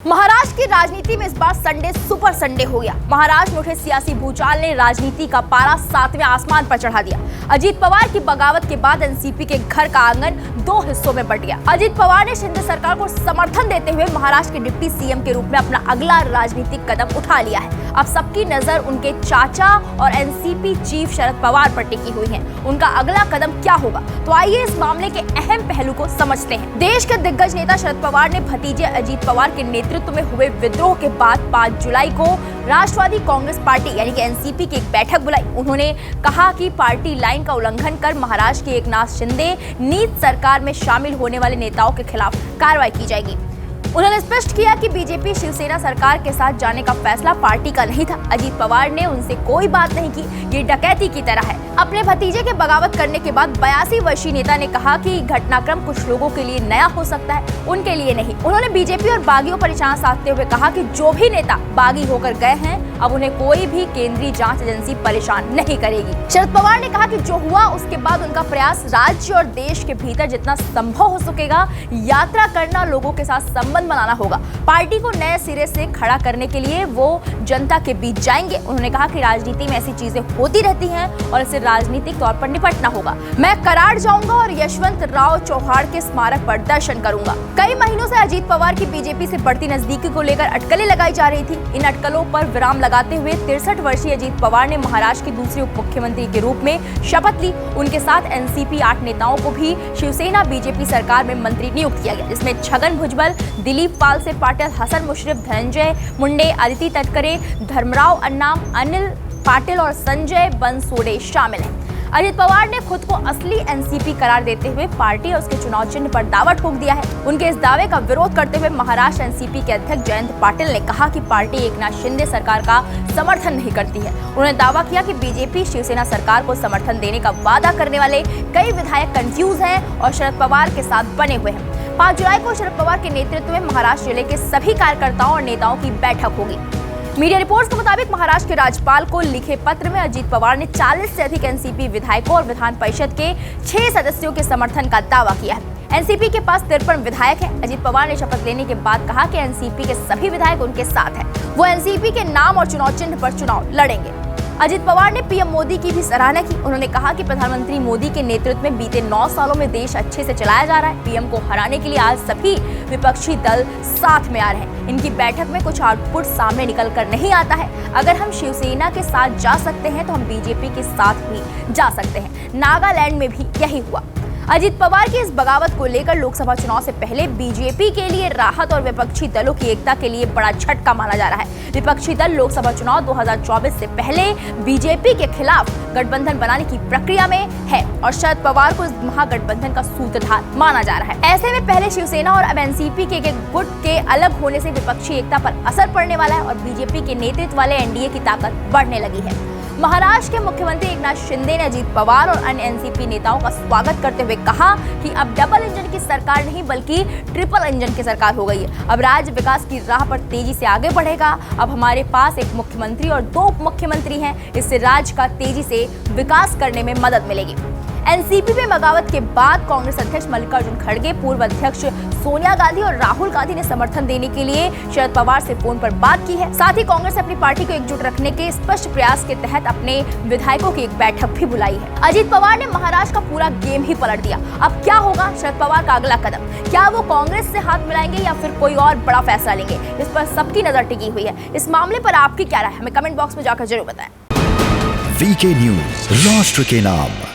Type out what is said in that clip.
महाराष्ट्र की राजनीति में इस बार संडे सुपर संडे हो गया। महाराष्ट्र में उठे सियासी भूचाल ने राजनीति का पारा 7वें आसमान पर चढ़ा दिया। अजीत पवार की बगावत के बाद एनसीपी के घर का आंगन दो हिस्सों में बंट गया। अजीत पवार ने शिंदे सरकार को समर्थन देते हुए महाराष्ट्र के डिप्टी सीएम के रूप में अपना अगला राजनीतिक कदम उठा लिया है। अब सबकी नजर उनके चाचा और एनसीपी चीफ शरद पवार पर टिकी हुई है। उनका अगला कदम क्या होगा, तो आइए इस मामले के अहम पहलू को समझते हैं। देश के दिग्गज नेता शरद पवार ने भतीजे अजीत पवार के नेतृत्व में हुए विद्रोह के बाद 5 जुलाई को राष्ट्रवादी कांग्रेस पार्टी यानी कि एनसीपी की एक बैठक बुलाई। उन्होंने कहा कि पार्टी लाइन का उल्लंघन कर महाराष्ट्र के एकनाथ शिंदे नीत सरकार में शामिल होने वाले नेताओं के खिलाफ कार्रवाई की जाएगी। उन्होंने स्पष्ट किया कि बीजेपी शिवसेना सरकार के साथ जाने का फैसला पार्टी का नहीं था। अजीत पवार ने उनसे कोई बात नहीं की, ये डकैती की तरह है। अपने भतीजे के बगावत करने के बाद 82 वर्षीय नेता ने कहा कि घटनाक्रम कुछ लोगों के लिए नया हो सकता है, उनके लिए नहीं। उन्होंने बीजेपी और बागियों पर निशाना साधते हुए कहा कि जो भी नेता बागी होकर गए हैं, अब उन्हें कोई भी केंद्रीय जांच एजेंसी परेशान नहीं करेगी। शरद पवार ने कहा कि जो हुआ उसके बाद उनका प्रयास राज्य और देश के भीतर जितना संभव हो सकेगा यात्रा करना, लोगों के साथ संबंध बनाना होगा। पार्टी को नए सिरे से खड़ा करने के लिए वो जनता के बीच जाएंगे। उन्होंने कहा कि राजनीति में ऐसी चीजें होती रहती हैं और इसे राजनीतिक तौर पर निपटना होगा। मैं कराड़ जाऊंगा और यशवंत राव चौहाड़ के स्मारक पर दर्शन करूंगा। कई महीनों से अजीत पवार की बीजेपी से बढ़ती नजदीकी को लेकर अटकलें लगाई जा रही थी। इन अटकलों पर विराम लगाते हुए 63 वर्षीय अजीत पवार ने महाराष्ट्र की दूसरी उप मुख्यमंत्री के रूप में शपथ ली। उनके साथ एनसीपी 8 नेताओं को भी शिवसेना बीजेपी सरकार में मंत्री नियुक्त किया गया, जिसमें छगन भुजबल, दिलीप पाल से पाटिल, हसन मुश्रीफ, धनंजय मुंडे, अदिति तटकरे, धर्मराव अन्नाम, अनिल पाटिल और संजय बनसोडे शामिल हैं। अजीत पवार ने खुद को असली एनसीपी करार देते हुए पार्टी और उसके चुनाव चिन्ह पर दावा ठोक दिया है। उनके इस दावे का विरोध करते हुए महाराष्ट्र एनसीपी के अध्यक्ष जयंत पाटिल ने कहा कि पार्टी एकनाथ शिंदे सरकार का समर्थन नहीं करती है। उन्होंने दावा किया कि बीजेपी शिवसेना सरकार को समर्थन देने का वादा करने वाले कई विधायक कंफ्यूज हैं और शरद पवार के साथ बने हुए हैं। 5 जुलाई को शरद पवार के नेतृत्व में महाराष्ट्र जिले के सभी कार्यकर्ताओं और नेताओं की बैठक होगी। मीडिया रिपोर्ट्स के मुताबिक महाराष्ट्र के राज्यपाल को लिखे पत्र में अजीत पवार ने 40 से अधिक एनसीपी विधायकों और विधान परिषद के 6 सदस्यों के समर्थन का दावा किया है। एनसीपी के पास 53 विधायक हैं। अजीत पवार ने शपथ लेने के बाद कहा कि एनसीपी के सभी विधायक उनके साथ हैं। वो एनसीपी के नाम और चुनाव चिन्ह पर चुनाव लड़ेंगे। अजीत पवार ने पीएम मोदी की भी सराहना की। उन्होंने कहा कि प्रधानमंत्री मोदी के नेतृत्व में बीते 9 सालों में देश अच्छे से चलाया जा रहा है। पीएम को हराने के लिए आज सभी विपक्षी दल साथ में आ रहे हैं। इनकी बैठक में कुछ आउटपुट सामने निकल कर नहीं आता है। अगर हम शिवसेना के साथ जा सकते हैं तो हम बीजेपी के साथ भी जा सकते हैं। नागालैंड में भी यही हुआ। अजीत पवार की इस बगावत को लेकर लोकसभा चुनाव से पहले बीजेपी के लिए राहत और विपक्षी दलों की एकता के लिए बड़ा झटका माना जा रहा है। विपक्षी दल लोकसभा चुनाव 2024 से पहले बीजेपी के खिलाफ गठबंधन बनाने की प्रक्रिया में है और शरद पवार को इस महागठबंधन का सूत्रधार माना जा रहा है। ऐसे में पहले शिवसेना और अब एनसीपी के एक गुट के अलग होने से विपक्षी एकता पर असर पड़ने वाला है और बीजेपी के नेतृत्व वाले एनडीए की ताकत बढ़ने लगी है। महाराष्ट्र के मुख्यमंत्री एकनाथ शिंदे ने अजीत पवार और अन्य एनसीपी नेताओं का स्वागत करते हुए कहा कि अब डबल इंजन की सरकार नहीं बल्कि ट्रिपल इंजन की सरकार हो गई है। अब राज्य विकास की राह पर तेजी से आगे बढ़ेगा। अब हमारे पास एक मुख्यमंत्री और 2 उप मुख्यमंत्री हैं। इससे राज्य का तेजी से विकास करने में मदद मिलेगी। एनसीपी में बगावत के बाद कांग्रेस अध्यक्ष मल्लिकार्जुन खड़गे, पूर्व अध्यक्ष सोनिया गांधी और राहुल गांधी ने समर्थन देने के लिए शरद पवार से फोन पर बात की है। साथ ही कांग्रेस ने अपनी पार्टी को एकजुट रखने के स्पष्ट प्रयास के तहत अपने विधायकों की एक बैठक भी बुलाई है। अजीत पवार ने महाराष्ट्र का पूरा गेम ही पलट दिया। अब क्या होगा शरद पवार का अगला कदम? क्या वो कांग्रेस से हाथ मिलाएंगे या फिर कोई और बड़ा फैसला लेंगे? इस पर सबकी नजर टिकी हुई है। इस मामले पर आपकी क्या राय है, हमें कमेंट बॉक्स में जाकर जरूर बताएं। वीके न्यूज, राष्ट्र के नाम।